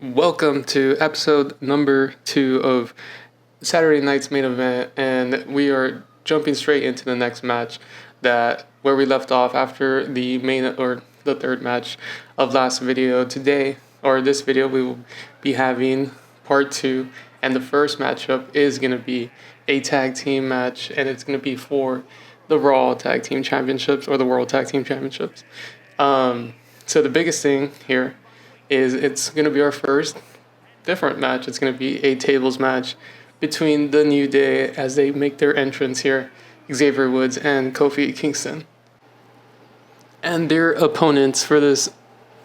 Welcome to episode number 2 of Saturday night's main event, and we are jumping straight into the next match where we left off after the the third match of last video. Today, or this video, we will be having part 2, and the first matchup is going to be a tag team match, and it's going to be for the Raw Tag Team Championships or the World Tag Team Championships. So the biggest thing here is it's going to be our first different match. It's going to be a tables match between the New Day as they make their entrance here, Xavier Woods and Kofi Kingston. And their opponents for this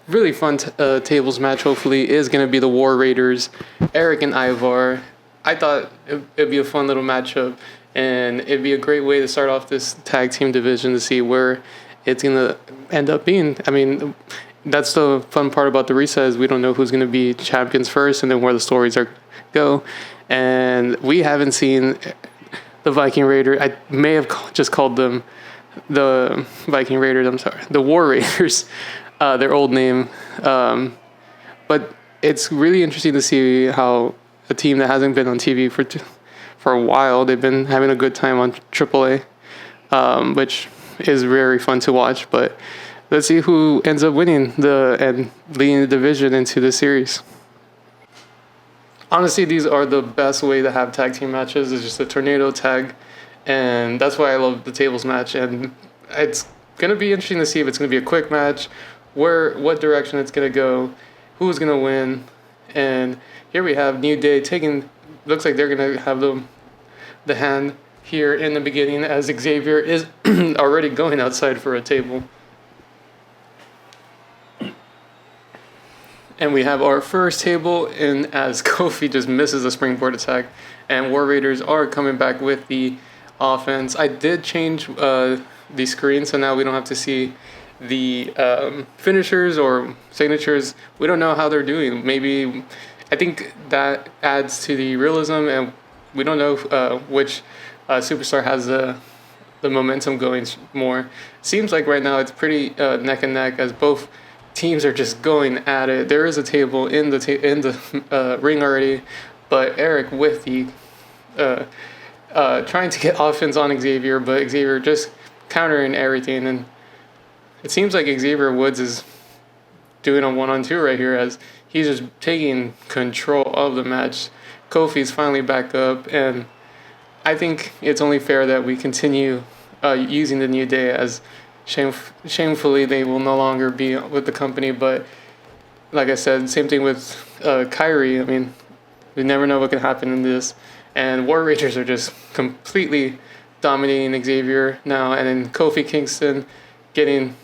really fun tables match, hopefully, is going to be the War Raiders, Eric and Ivar. I thought it'd be a fun little matchup, and it'd be a great way to start off this tag team division to see where it's going to end up being. I mean, that's the fun part about the reset is we don't know who's going to be champions first and then where the stories are go. And we haven't seen the Viking Raiders. I may have just called them the Viking Raiders. I'm sorry, the War Raiders, their old name. But it's really interesting to see how a team that hasn't been on TV for a while, they've been having a good time on AAA, which is very fun to watch. But let's see who ends up winning and leading the division into the series. Honestly, these are the best way to have tag team matches. It's just a tornado tag, and that's why I love the tables match. And it's going to be interesting to see if it's going to be a quick match, what direction it's going to go, who's going to win. And here we have New Day looks like they're going to have the hand here in the beginning as Xavier is already going outside for a table. And we have our first table, and as Kofi just misses a springboard attack, and War Raiders are coming back with the offense. I did change the screen, so now we don't have to see the finishers or signatures. We don't know how they're doing. Maybe, I think that adds to the realism, and we don't know which superstar has the momentum going more. Seems like right now it's pretty neck and neck as both teams are just going at it. There is a table in the ring already, but Eric with the trying to get offense on Xavier, but Xavier just countering everything, and it seems like Xavier Woods is doing a 1-on-2 right here as he's just taking control of the match. Kofi's finally back up, and I think it's only fair that we continue using the New Day as shamefully they will no longer be with the company. But like I said, same thing with Kyrie. I mean, we never know what can happen in this, and War Raiders are just completely dominating Xavier now, and then Kofi Kingston getting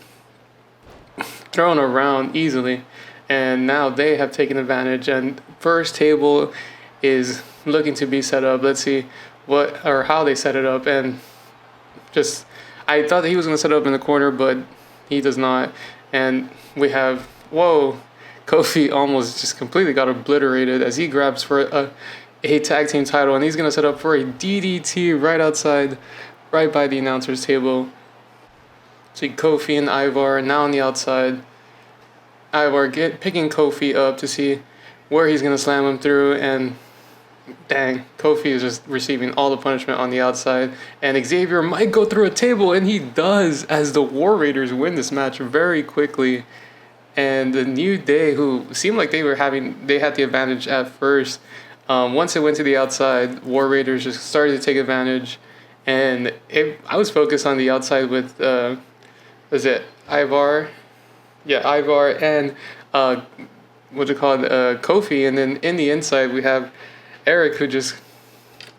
thrown around easily, and now they have taken advantage, and first table is looking to be set up. Let's see how they set it up. And just, I thought that he was going to set it up in the corner, but he does not. And we have, Kofi almost just completely got obliterated as he grabs for a tag team title, and he's going to set up for a DDT right outside, right by the announcer's table. See Kofi and Ivar now on the outside. Ivar picking Kofi up to see where he's going to slam him through, and dang, Kofi is just receiving all the punishment on the outside, and Xavier might go through a table, and he does, as the War Raiders win this match very quickly. And the New Day, who seemed like they had the advantage at first, once it went to the outside, War Raiders just started to take advantage, and I was focused on the outside with, Ivar? Yeah, Ivar and, Kofi, and then in the inside we have Eric, who just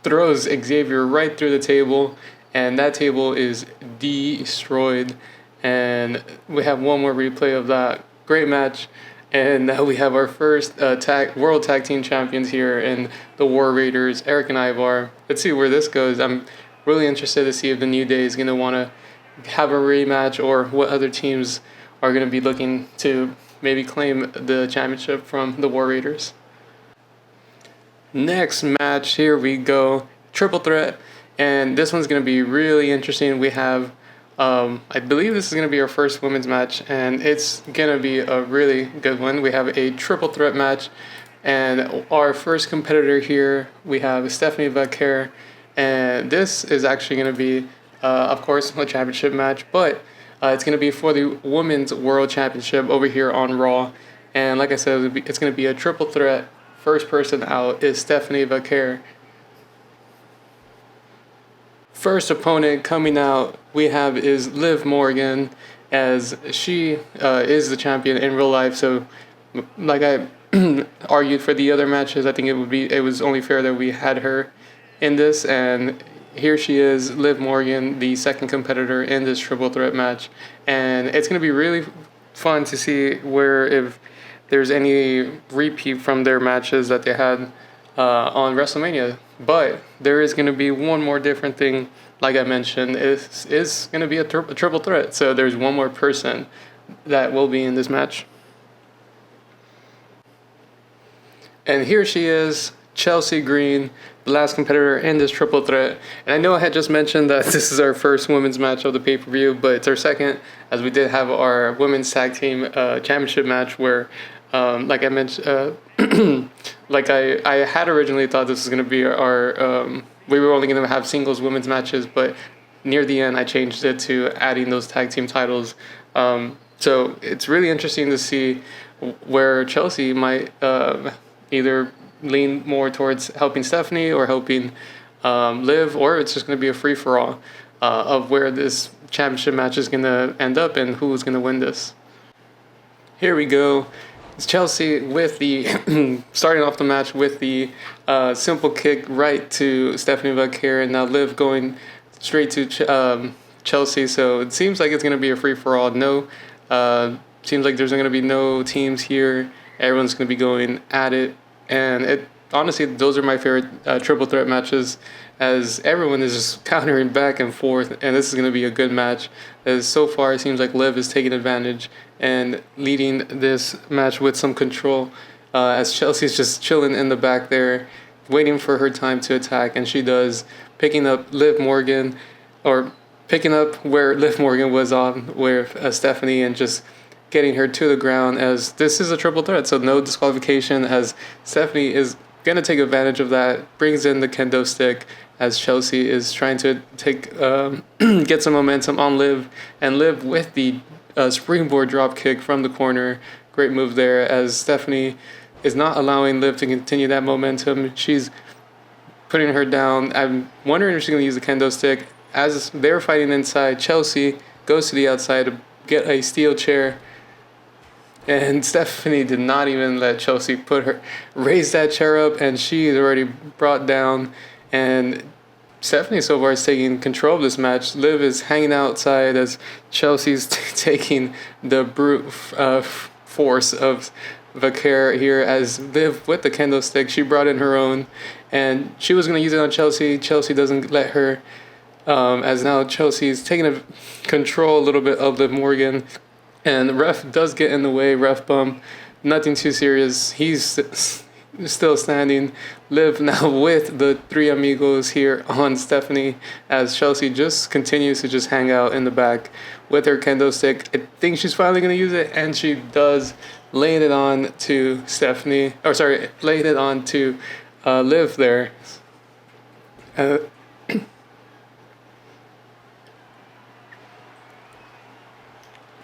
throws Xavier right through the table, and that table is destroyed. And we have one more replay of that great match, and now we have our first World Tag Team Champions here in the War Raiders, Eric and Ivar. Let's see where this goes. I'm really interested to see if the New Day is going to want to have a rematch, or what other teams are going to be looking to maybe claim the championship from the War Raiders. Next match, here we go, triple threat, and this one's going to be really interesting. We have I believe this is going to be our first women's match, and it's going to be a really good one. We have a triple threat match, and our first competitor here, we have Stephanie Vaquer, and this is actually going to be, of course, a championship match, but it's going to be for the Women's World Championship over here on Raw. And like I said, it's going to be a triple threat. First person out is Stephanie Vaquer. First opponent coming out we have is Liv Morgan, as she is the champion in real life. So like I argued for the other matches, I think it was only fair that we had her in this, and here she is, Liv Morgan, the second competitor in this triple threat match. And it's going to be really fun to see if there's any repeat from their matches that they had on WrestleMania. But there is going to be one more different thing, like I mentioned, is going to be a triple threat. So there's one more person that will be in this match. And here she is, Chelsea Green, the last competitor in this triple threat. And I know I had just mentioned that this is our first women's match of the pay-per-view, but it's our second, as we did have our women's tag team championship match where, like I mentioned, like I had originally thought this was going to be our, we were only going to have singles women's matches, but near the end I changed it to adding those tag team titles. So it's really interesting to see where Chelsea might either lean more towards helping Stephanie or helping Liv, or it's just going to be a free-for-all of where this championship match is going to end up and who's going to win this. Here we go. It's Chelsea with the starting off the match with the simple kick right to Stephanie Vaquer, and now Liv going straight to Chelsea. So it seems like it's going to be a free-for-all. Seems like there's going to be no teams here. Everyone's going to be going at it. And honestly, those are my favorite triple threat matches, as everyone is just countering back and forth, and this is going to be a good match, as so far it seems like Liv is taking advantage and leading this match with some control, as Chelsea's just chilling in the back there, waiting for her time to attack, and she does, picking up where Liv Morgan was on with Stephanie, and just getting her to the ground, as this is a triple threat, so no disqualification, as Stephanie is going to take advantage of that, brings in the kendo stick as Chelsea is trying to get some momentum on Liv, and Liv with the springboard drop kick from the corner. Great move there, as Stephanie is not allowing Liv to continue that momentum. She's putting her down. I'm wondering if she's going to use the kendo stick. As they're fighting inside, Chelsea goes to the outside to get a steel chair, and Stephanie did not even let Chelsea raise that chair up, and she is already brought down. And Stephanie so far is taking control of this match. Liv is hanging outside as Chelsea's taking the brute force of Vaquer here, as Liv with the kendo stick, she brought in her own, and she was going to use it on Chelsea. Chelsea doesn't let her, as now Chelsea's taking control a little bit of Liv Morgan. And the ref does get in the way, ref bump, nothing too serious. He's still standing. Liv now with the three amigos here on Stephanie, as Chelsea just continues to just hang out in the back with her kendo stick. I think she's finally going to use it, and she does, laying it on to Liv there.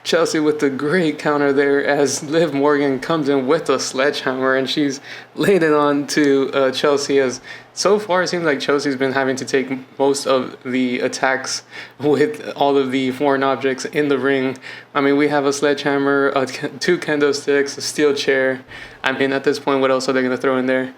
Chelsea with the great counter there, as Liv Morgan comes in with a sledgehammer, and she's laid it on to Chelsea, as so far it seems like Chelsea's been having to take most of the attacks with all of the foreign objects in the ring. I mean, we have a sledgehammer, two kendo sticks, a steel chair. I mean, at this point, what else are they going to throw in there?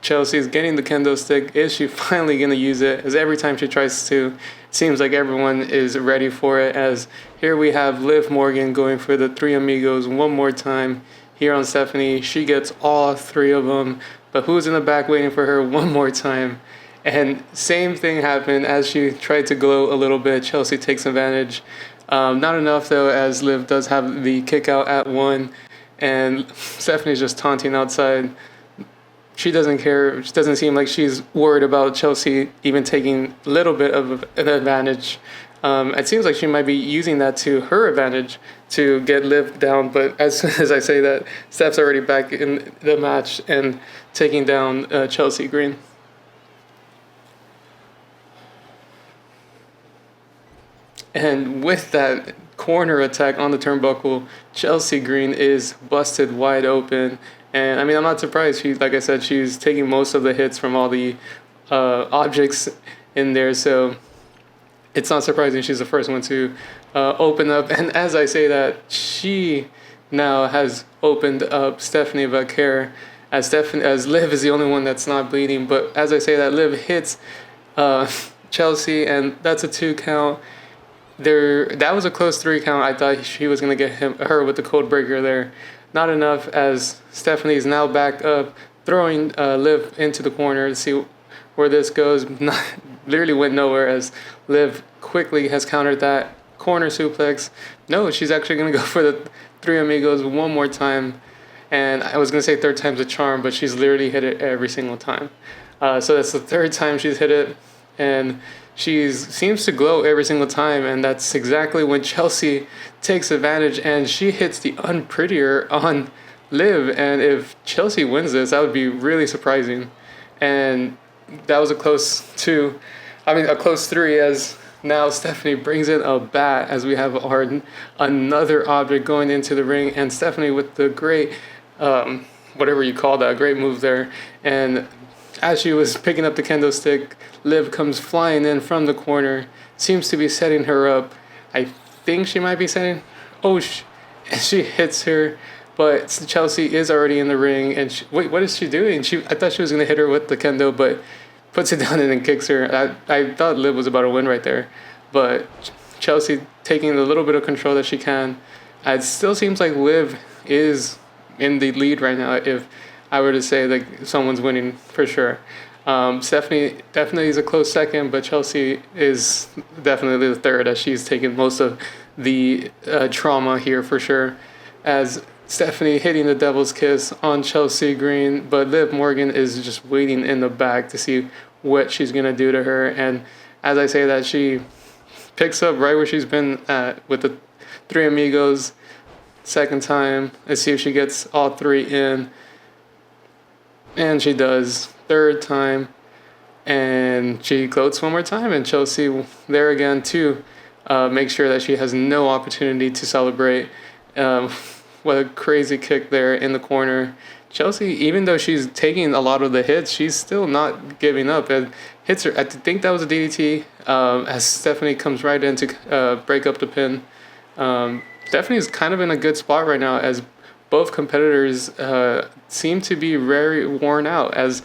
Chelsea's getting the kendo stick. Is she finally going to use it? As every time she tries to, it seems like everyone is ready for it. As here we have Liv Morgan going for the three amigos one more time here on Stephanie. She gets all three of them, but who's in the back waiting for her one more time? And same thing happened as she tried to glow a little bit. Chelsea takes advantage. Not enough though, as Liv does have the kick out at one, and Stephanie's just taunting outside. she doesn't care. She doesn't seem like she's worried about Chelsea even taking a little bit of an advantage. It seems like she might be using that to her advantage to get Liv down. But as soon as I say that, Steph's already back in the match and taking down Chelsea Green. And with that corner attack on the turnbuckle, Chelsea Green is busted wide open. And I mean, I'm not surprised. Like I said, she's taking most of the hits from all the objects in there. So it's not surprising she's the first one to open up. And as I say that, she now has opened up Stephanie Vaquer, as Liv is the only one that's not bleeding. But as I say that, Liv hits Chelsea, and that's a 2 count. That was a close 3 count. I thought she was going to get her with the code breaker there. Not enough, as Stephanie is now back up, throwing Liv into the corner to see where this goes. Literally went nowhere, as Liv quickly has countered that corner suplex. No, she's actually going to go for the Three Amigos one more time. And I was going to say third time's a charm, but she's literally hit it every single time. So that's the third time she's hit it. And she seems to glow every single time, and that's exactly when Chelsea takes advantage, and she hits the unprettier on Liv. And if Chelsea wins this, that would be really surprising. And that was a close 3, as now Stephanie brings in a bat, as we have another object going into the ring, and Stephanie with the great, whatever you call that, great move there. And as she was picking up the kendo stick, Liv comes flying in from the corner, seems to be setting her up. I think she might be setting. She hits her, but Chelsea is already in the ring. And wait, what is she doing? I thought she was going to hit her with the kendo, but puts it down and then kicks her. I thought Liv was about to win right there, but Chelsea taking the little bit of control that she can. It still seems like Liv is in the lead right now, if I were to say like someone's winning for sure. Stephanie definitely is a close second, but Chelsea is definitely the third, as she's taken most of the trauma here for sure. As Stephanie hitting the devil's kiss on Chelsea Green, but Liv Morgan is just waiting in the back to see what she's going to do to her. And as I say that, she picks up right where she's been at with the Three Amigos. Second time, let's see if she gets all 3 in. And she does. Third time, and she gloats one more time, and Chelsea there again to make sure that she has no opportunity to celebrate. What a crazy kick there in the corner. Chelsea, even though she's taking a lot of the hits, she's still not giving up and hits her. I think that was a DDT, as Stephanie comes right in to break up the pin. Stephanie's kind of in a good spot right now, as both competitors seem to be very worn out. As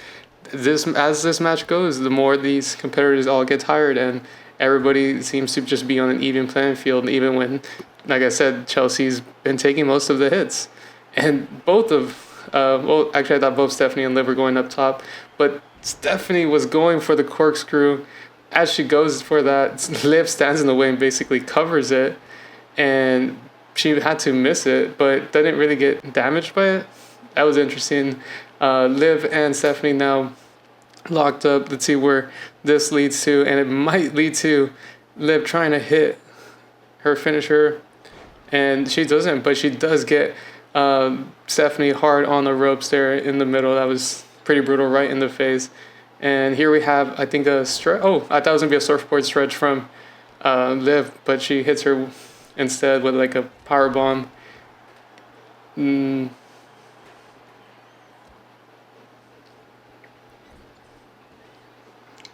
this match goes, the more these competitors all get tired, and everybody seems to just be on an even playing field, even when, like I said, Chelsea's been taking most of the hits. And I thought both Stephanie and Liv were going up top, but Stephanie was going for the corkscrew. As she goes for that, Liv stands in the way and basically covers it, and she had to miss it, but didn't really get damaged by it. That was interesting. Liv and Stephanie now locked up. Let's see where this leads to, and it might lead to Liv trying to hit her finisher, and she doesn't, but she does get Stephanie hard on the ropes there in the middle. That was pretty brutal, right in the face. And here we have, I think, a stretch. I thought it was going to be a surfboard stretch from Liv, but she hits her instead with like a power bomb.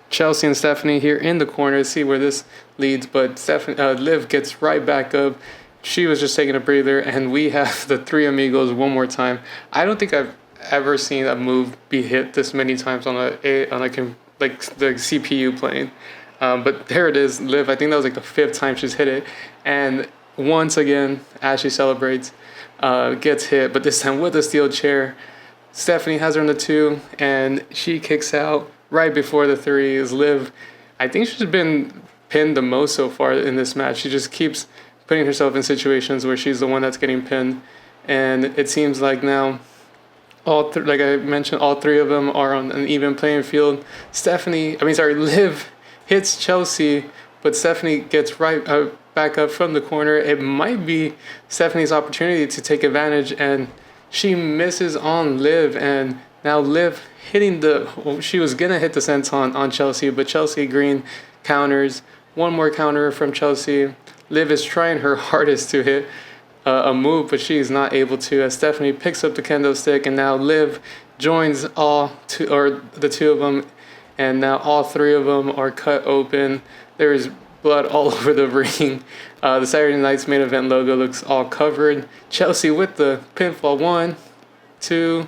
Chelsea and Stephanie here in the corner, see where this leads, but Liv gets right back up. She was just taking a breather, and we have the Three Amigos one more time. I don't think I've ever seen a move be hit this many times on the CPU playing. But there it is, Liv. I think that was like the 5th time she's hit it, and once again, as she celebrates, gets hit, but this time with a steel chair. Stephanie has her in the 2, and she kicks out right before the 3 is Liv. I think she's been pinned the most so far in this match. She just keeps putting herself in situations where she's the one that's getting pinned, and it seems like now like I mentioned, all three of them are on an even playing field. Liv hits Chelsea, but Stephanie gets right back up from the corner. It might be Stephanie's opportunity to take advantage, and she misses on Liv, and now Liv hitting she was gonna hit the senton on Chelsea, but Chelsea Green counters. One more counter from Chelsea. Liv is trying her hardest to hit a move, but she's not able to, as Stephanie picks up the kendo stick, and now Liv joins the two of them, and now all three of them are cut open. There is blood all over the ring. The Saturday Night's Main Event logo looks all covered. Chelsea with the pinfall, 1, 2,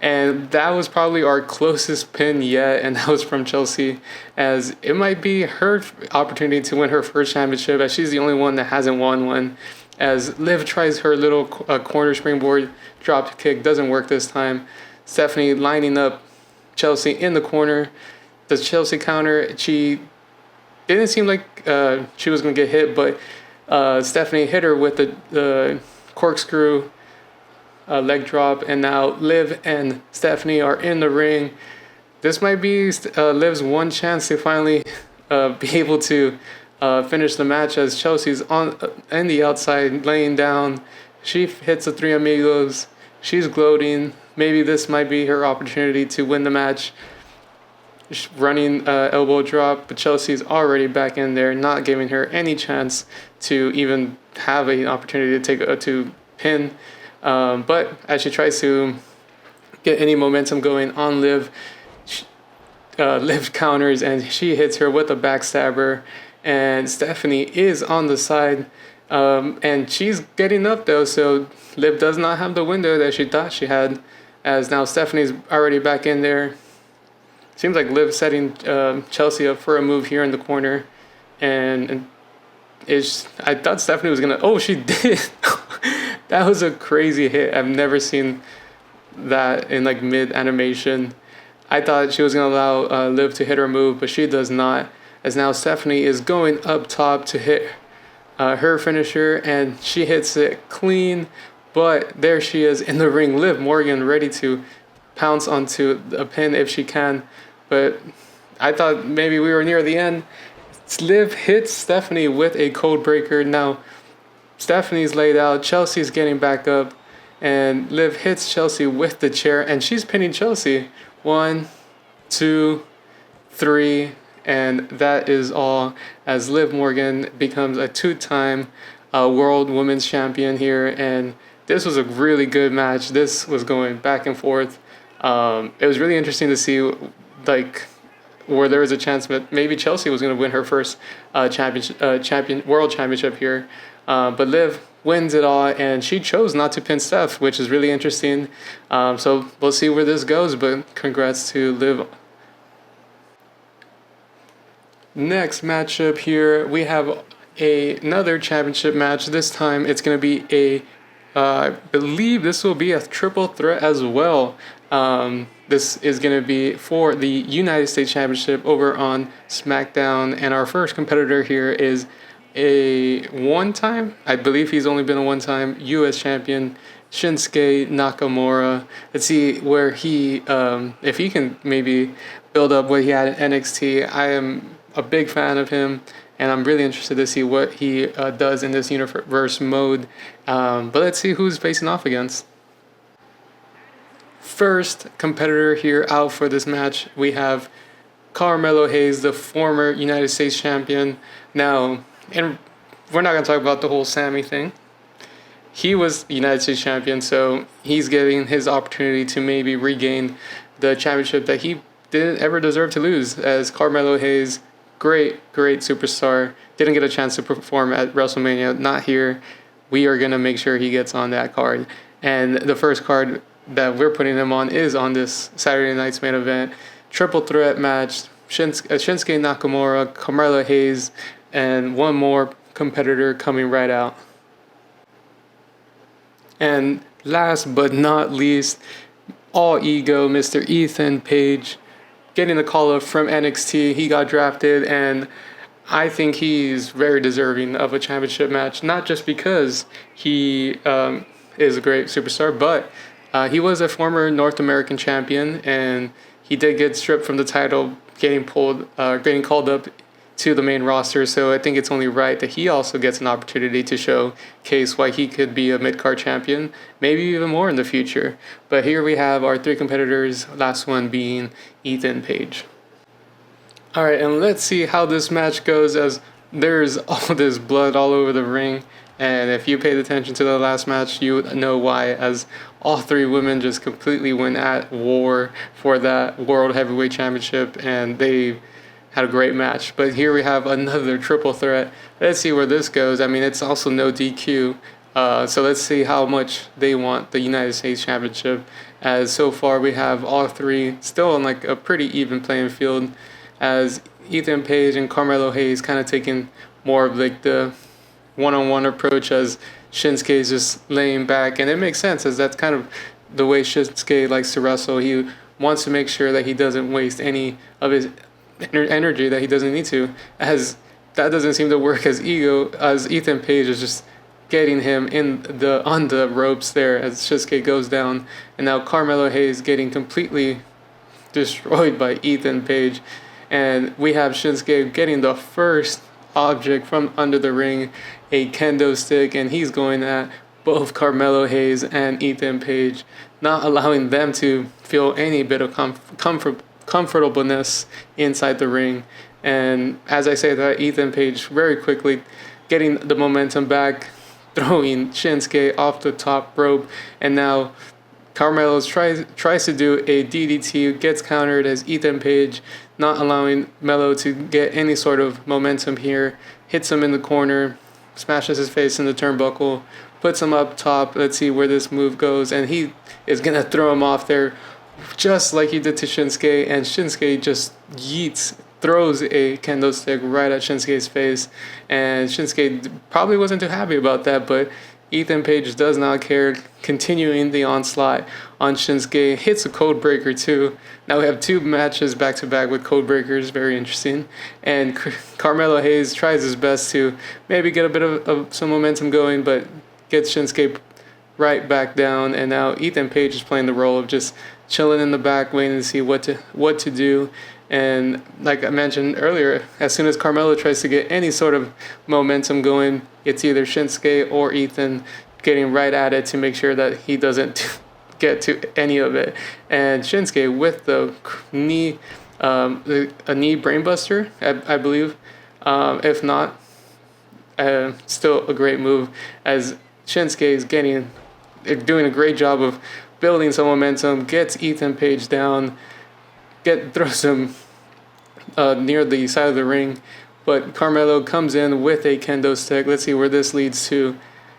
and that was probably our closest pin yet, and that was from Chelsea, as it might be her opportunity to win her first championship, as she's the only one that hasn't won one. As Liv tries her little corner springboard drop kick, doesn't work this time. Stephanie lining up Chelsea in the corner. The Chelsea counter, she didn't seem like she was going to get hit, but Stephanie hit her with the corkscrew leg drop, and now Liv and Stephanie are in the ring. This might be Liv's one chance to finally be able to finish the match, as Chelsea's on the outside laying down. She hits the Three Amigos. She's gloating. Maybe this might be her opportunity to win the match. Running elbow drop, but Chelsea's already back in there, not giving her any chance to even have an opportunity to pin. But as she tries to get any momentum going on Liv, Liv counters and she hits her with a backstabber. And Stephanie is on the side, and she's getting up though, so Liv does not have the window that she thought she had, as now Stephanie's already back in there. Seems like Liv setting Chelsea up for a move here in the corner, and I thought Stephanie was gonna. Oh, she did. That was a crazy hit. I've never seen that in like mid animation. I thought she was gonna allow Liv to hit her move, but she does not. As now Stephanie is going up top to hit her finisher, and she hits it clean, but there she is in the ring. Liv Morgan ready to pounce onto a pin if she can, but I thought maybe we were near the end. Liv hits Stephanie with a code breaker. Now Stephanie's laid out, Chelsea's getting back up, and Liv hits Chelsea with the chair, and she's pinning Chelsea. 1, 2, 3, and that is all, as Liv Morgan becomes a 2-time World Women's Champion here. And this was a really good match. This was going back and forth. It was really interesting to see like where there was a chance that maybe Chelsea was going to win her first world championship here. But Liv wins it all, and she chose not to pin Steph, which is really interesting. So we'll see where this goes, but congrats to Liv. Next matchup here, we have another championship match. This time it's going to be I believe this will be a triple threat as well. This is going to be for the United States Championship over on SmackDown, and our first competitor here is a one-time, I believe he's only been a one-time U.S. champion, Shinsuke Nakamura. Let's see where he, if he can maybe build up what he had in NXT. I am a big fan of him, and I'm really interested to see what he does in this universe mode. But let's see who's facing off against. First competitor here out for this match, we have Carmelo Hayes, the former United States champion. Now, and we're not going to talk about the whole Snme thing. He was United States champion, so he's getting his opportunity to maybe regain the championship that he didn't ever deserve to lose, as Carmelo Hayes, great superstar, didn't get a chance to perform at WrestleMania, not here. We are going to make sure he gets on that card. And the first card that we're putting him on is on this Saturday night's main event. Triple threat match, Shinsuke Nakamura, Carmelo Hayes, and one more competitor coming right out. And last but not least, all ego, Mr. Ethan Page, getting the call up from NXT. He got drafted, and I think he's very deserving of a championship match, not just because he is a great superstar, but He was a former North American champion, and he did get stripped from the title, getting called up to the main roster. So I think it's only right that he also gets an opportunity to showcase why he could be a mid-card champion, maybe even more in the future. But here we have our three competitors, last one being Ethan Page. All right, and let's see how this match goes, as there's all this blood all over the ring. And if you paid attention to the last match, you would know why, as all three women just completely went at war for that World Heavyweight Championship, and they had a great match. But here we have another triple threat. Let's see where this goes. I mean, it's also no DQ. So let's see how much they want the United States Championship, as so far we have all three still on like a pretty even playing field, as Ethan Page and Carmelo Hayes kind of taking more of like the one-on-one approach, as Shinsuke is just laying back. And it makes sense, as that's kind of the way Shinsuke likes to wrestle. He wants to make sure that he doesn't waste any of his energy that he doesn't need to, as that doesn't seem to work as Ethan Page is just getting him on the ropes there as Shinsuke goes down. And now Carmelo Hayes getting completely destroyed by Ethan Page, and we have Shinsuke getting the first object from under the ring, a kendo stick, and he's going at both Carmelo Hayes and Ethan Page, not allowing them to feel any bit of comfortableness inside the ring. And as I say that, Ethan Page very quickly getting the momentum back, throwing Shinsuke off the top rope, and now Carmelo tries to do a DDT, gets countered as Ethan Page, not allowing Melo to get any sort of momentum here, hits him in the corner, smashes his face in the turnbuckle, puts him up top. Let's see where this move goes, and he is going to throw him off there just like he did to Shinsuke, and Shinsuke just throws a kendo stick right at Shinsuke's face, and Shinsuke probably wasn't too happy about that, but Ethan Page does not care, continuing the onslaught on Shinsuke, hits a code breaker too. Now we have two matches back to back with code breakers, very interesting. And Carmelo Hayes tries his best to maybe get a bit of some momentum going, but gets Shinsuke right back down. And now Ethan Page is playing the role of just chilling in the back, waiting to see what to do. And like I mentioned earlier, as soon as Carmelo tries to get any sort of momentum going, it's either Shinsuke or Ethan getting right at it to make sure that he doesn't get to any of it. And Shinsuke with the knee, a knee brainbuster, I believe. If not, still a great move, as Shinsuke is doing a great job of building some momentum, gets Ethan Page down, throws him near the side of the ring, but Carmelo comes in with a kendo stick. Let's see where this leads to,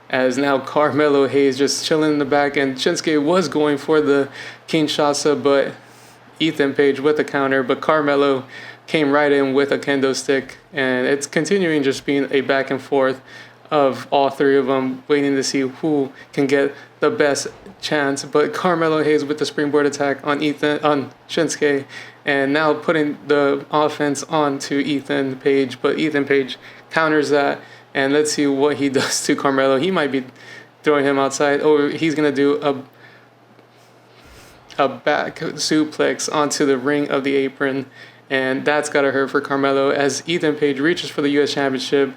as now Carmelo Hayes just chilling in the back, and Shinsuke was going for the Kinshasa, but Ethan Page with a counter, but Carmelo came right in with a kendo stick, and it's continuing just being a back and forth of all three of them, waiting to see who can get the best chance. But Carmelo Hayes with the springboard attack on Shinsuke, and now putting the offense onto Ethan Page, but Ethan Page counters that, and let's see what he does to Carmelo. He might be throwing him outside, or he's gonna do a back suplex onto the ring of the apron, and that's gotta hurt for Carmelo, as Ethan Page reaches for the U.S. Championship.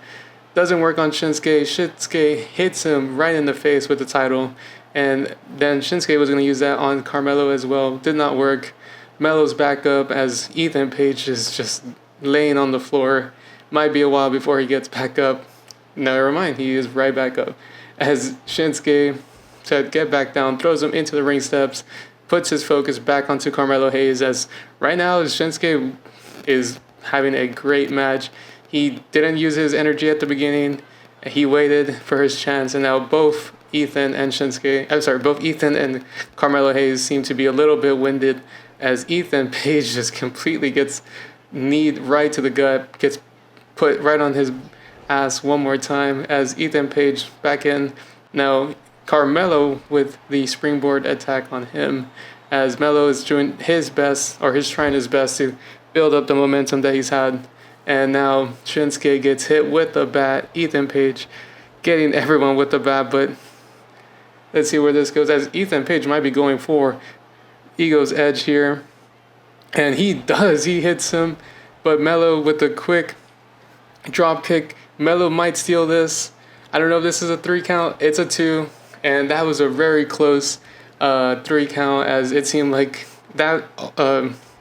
Doesn't work on Shinsuke. Shinsuke hits him right in the face with the title, and then Shinsuke was going to use that on Carmelo as well. Did not work. Melo's back up, as Ethan Page is just laying on the floor. Might be a while before he gets back up. Never mind, he is right back up, as Shinsuke said, get back down, throws him into the ring steps, puts his focus back onto Carmelo Hayes, as right now Shinsuke is having a great match. He didn't use his energy at the beginning. He waited for his chance, and now both Ethan and Carmelo Hayes seem to be a little bit winded, as Ethan Page just completely gets kneed right to the gut, gets put right on his ass one more time, as Ethan Page back in. Now Carmelo with the springboard attack on him, as Melo is doing his best, or he's trying his best to build up the momentum that he's had. And now Shinsuke gets hit with the bat. Ethan Page getting everyone with the bat, but Let's see where this goes, as Ethan Page might be going for Ego's Edge here. And he does. He hits him. But Melo with the quick drop kick. Melo might steal this. I don't know if this is a 3 count. It's a 2. And that was a very close 3 count, as it seemed like that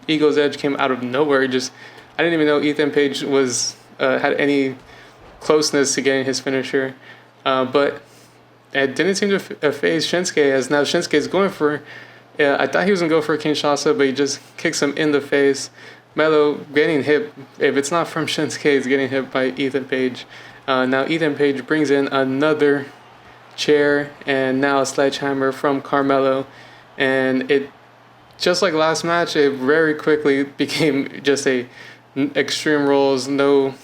Ego's Edge came out of nowhere. I didn't even know Ethan Page was had any closeness to getting his finisher. But it didn't seem to phase Shinsuke, as now Shinsuke is going for... I thought he was going to go for a Kinshasa, but he just kicks him in the face. Melo getting hit. If it's not from Shinsuke, he's getting hit by Ethan Page. Now Ethan Page brings in another chair, and now a sledgehammer from Carmelo. And it, just like last match, it very quickly became just a Extreme Rules. No,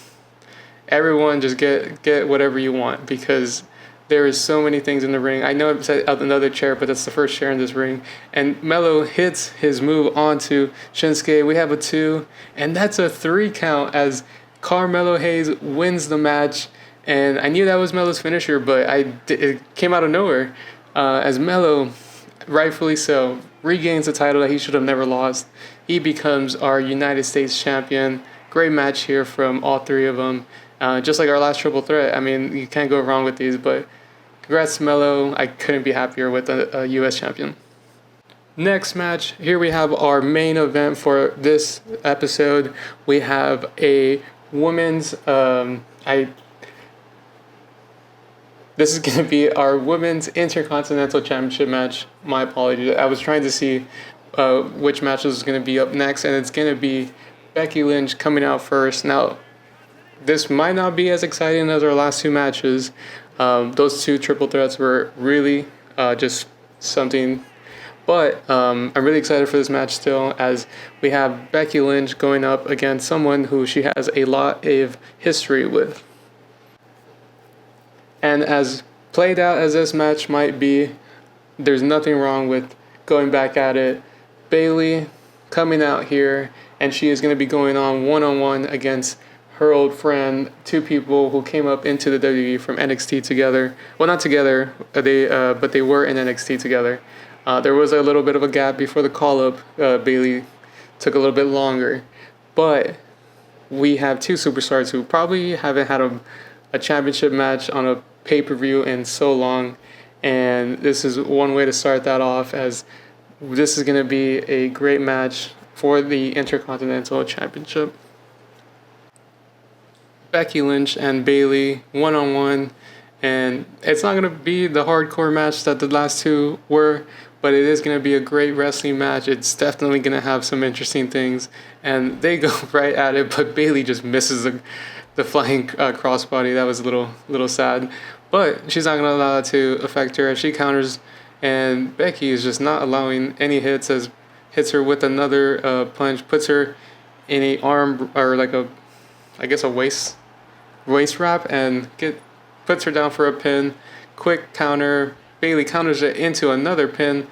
everyone just get whatever you want, because there is so many things in the ring. I know I said another chair, but that's the first chair in this ring. And Melo hits his move onto Shinsuke. We have a 2, and that's a 3 count, as Carmelo Hayes wins the match. And I knew that was Melo's finisher, but it came out of nowhere, as Melo, rightfully so, regains the title that he should have never lost. He becomes our United States champion. Great match here from all 3 of them. Just like our last triple threat. I mean, you can't go wrong with these, but congrats to Melo. I couldn't be happier with a U.S. champion. Next match, here we have our main event for this episode. We have a women's... This is going to be our Women's Intercontinental Championship match. My apologies. I was trying to see which matches was going to be up next, and it's going to be Becky Lynch coming out first. Now, this might not be as exciting as our last 2 matches. Those 2 triple threats were really just something. But I'm really excited for this match still, as we have Becky Lynch going up against someone who she has a lot of history with. And as played out as this match might be, there's nothing wrong with going back at it. Bayley coming out here, and she is going to be going on one-on-one against her old friend, 2 people who came up into the WWE from NXT together. Well, not together, but they were in NXT together. There was a little bit of a gap before the call-up. Bayley took a little bit longer. But we have 2 superstars who probably haven't had a championship match on a pay-per-view in so long, and this is one way to start that off, as this is going to be a great match for the Intercontinental Championship. Becky Lynch and Bayley one-on-one, and it's not going to be the hardcore match that the last 2 were, but it is going to be a great wrestling match. It's definitely going to have some interesting things, and they go right at it, but Bayley just misses the flying crossbody. That was a little sad, but she's not going to allow that to affect her as she counters, and Becky is just not allowing any hits, as hits her with another punch, puts her in a arm, or like a waist wrap, and puts her down for a pin. Quick counter. Bayley counters it into another pin,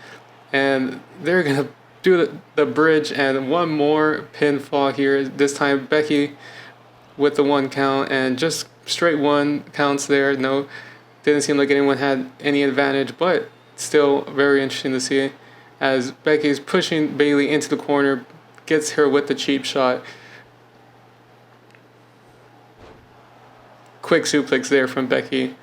and they're going to do the bridge and one more pinfall here. This time Becky with the 1 count, and just straight 1 counts there. No, didn't seem like anyone had any advantage, but still very interesting to see, as Becky's pushing Bayley into the corner, gets her with the cheap shot. Quick suplex there from Becky.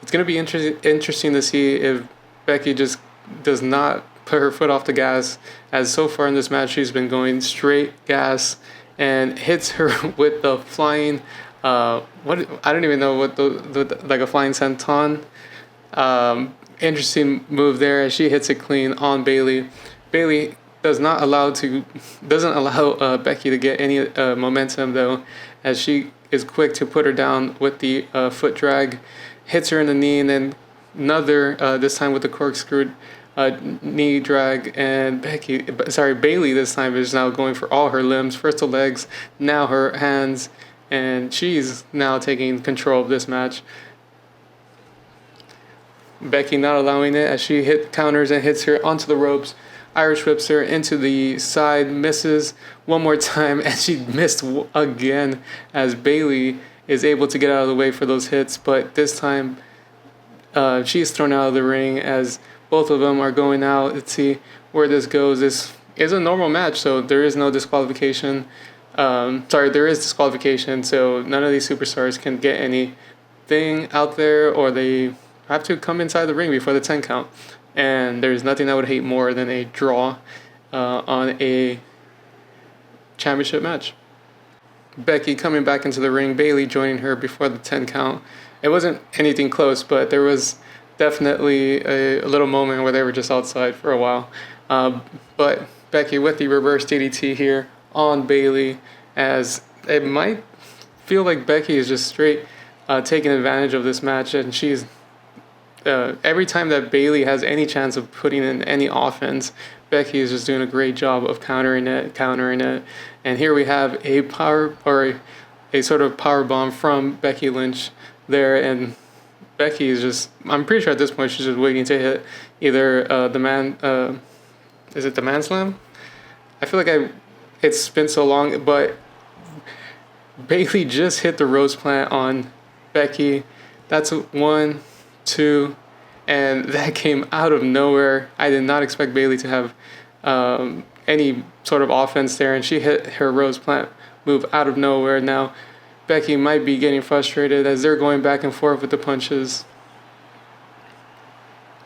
It's going to be interesting to see if Becky just does not put her foot off the gas, as so far in this match she's been going straight gas, and hits her with the flying, I don't even know what like a flying senton. Interesting move there, as she hits it clean on Bayley. Bayley doesn't allow Becky to get any momentum though, as she is quick to put her down with the foot drag, hits her in the knee, and then another, this time with the corkscrew knee drag, and Bayley this time is now going for all her limbs, first the legs, now her hands, and she's now taking control of this match. Becky not allowing it, as she counters and hits her onto the ropes, Irish whips her into the side, misses one more time, and she missed again, as Bayley is able to get out of the way for those hits, but this time she's thrown out of the ring as both of them are going out. Let's see where this goes. This is a normal match, so there is no disqualification. There is disqualification, so none of these superstars can get anything out there, or they have to come inside the ring before the 10 count. And there's nothing I would hate more than a draw on a championship match. Becky coming back into the ring, Bayley joining her before the 10 count. It wasn't anything close, but there was definitely a little moment where they were just outside for a while. But Becky with the reverse DDT here on Bayley, as it might feel like Becky is just straight taking advantage of this match, and she's every time that Bayley has any chance of putting in any offense, Becky is just doing a great job of countering it. And here we have a sort of power bomb from Becky Lynch there, and Becky is just, I'm pretty sure at this point she's just waiting to hit either is it the man slam? I feel like it's been so long, but Bayley just hit the rose plant on Becky. That's 1, 2, and that came out of nowhere. I did not expect Bayley to have any sort of offense there, and she hit her rose plant move out of nowhere. Now Becky might be getting frustrated as they're going back and forth with the punches.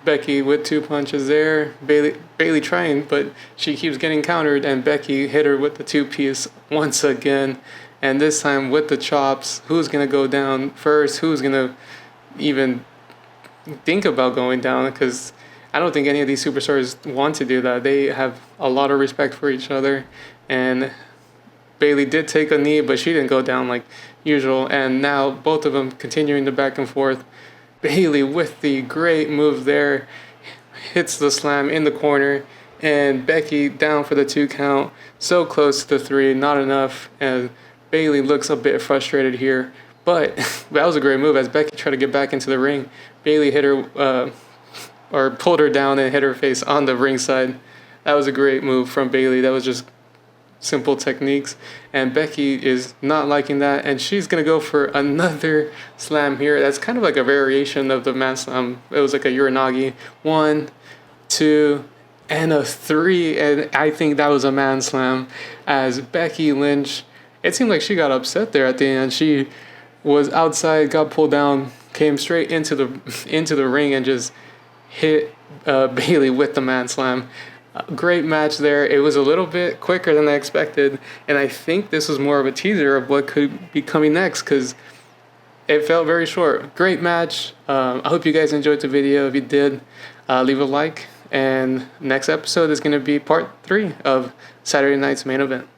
Becky with 2 punches there. Bayley trying, but she keeps getting countered, and Becky hit her with the 2-piece once again, and this time with the chops. Who's going to go down first? Who's going to even think about going down? Because I don't think any of these superstars want to do that. They have a lot of respect for each other, and Bayley did take a knee, but she didn't go down like usual, and now both of them continuing the back and forth. Bayley with the great move there, hits the slam in the corner, and Becky down for the 2 count. So close to the 3, not enough, and Bayley looks a bit frustrated here, but that was a great move as Becky tried to get back into the ring. Bayley hit her, or pulled her down and hit her face on the ringside. That was a great move from Bayley. That was just simple techniques, and Becky is not liking that, and she's gonna go for another slam here. That's kind of like a variation of the man slam. It was like a uranagi. 1, 2, and a 3, and I think that was a man slam as Becky Lynch, it seemed like she got upset there at the end. She was outside, got pulled down, came straight into the ring and just hit Bayley with the man slam. Great match there. It was a little bit quicker than I expected, and I think this was more of a teaser of what could be coming next because it felt very short. Great match. I hope you guys enjoyed the video. If you did, leave a like, and next episode is going to be part 3 of Saturday night's main event.